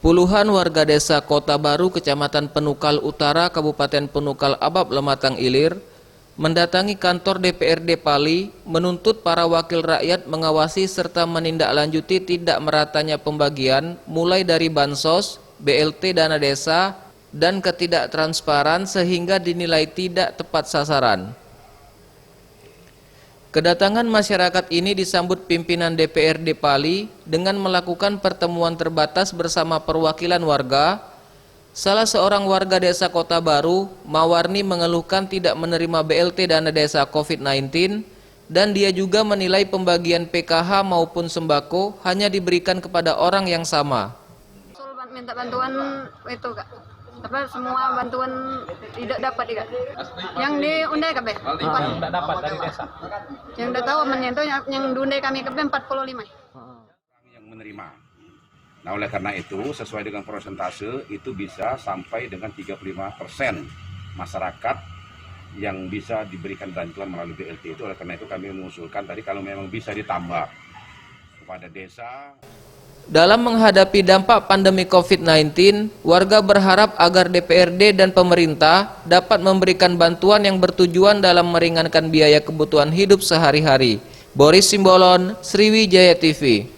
Puluhan warga desa Kota Baru, Kecamatan Penukal Utara, Kabupaten Penukal Abab, Lematang Ilir, mendatangi kantor DPRD Pali menuntut para wakil rakyat mengawasi serta menindaklanjuti tidak meratanya pembagian mulai dari bansos, BLT dana desa, dan ketidaktransparan sehingga dinilai tidak tepat sasaran. Kedatangan masyarakat ini disambut pimpinan DPRD Pali dengan melakukan pertemuan terbatas bersama perwakilan warga. Salah seorang warga desa Kota Baru, Mawarni, mengeluhkan tidak menerima BLT dana desa COVID-19 dan dia juga menilai pembagian PKH maupun sembako hanya diberikan kepada orang yang sama. Minta bantuan itu Kak. Apa semua bantuan tidak dapat Kak. Yang diundai Kak, tidak dapat dari desa. Yang udah tahu menyentuh yang diundai kami Kak 45. Yang menerima. Nah, oleh karena itu sesuai dengan persentase itu bisa sampai dengan 35% masyarakat yang bisa diberikan bantuan melalui BLT itu. Oleh karena itu kami mengusulkan tadi kalau memang bisa ditambah kepada desa. Dalam menghadapi dampak pandemi COVID-19, warga berharap agar DPRD dan pemerintah dapat memberikan bantuan yang bertujuan dalam meringankan biaya kebutuhan hidup sehari-hari. Boris Simbolon, Sriwijaya TV.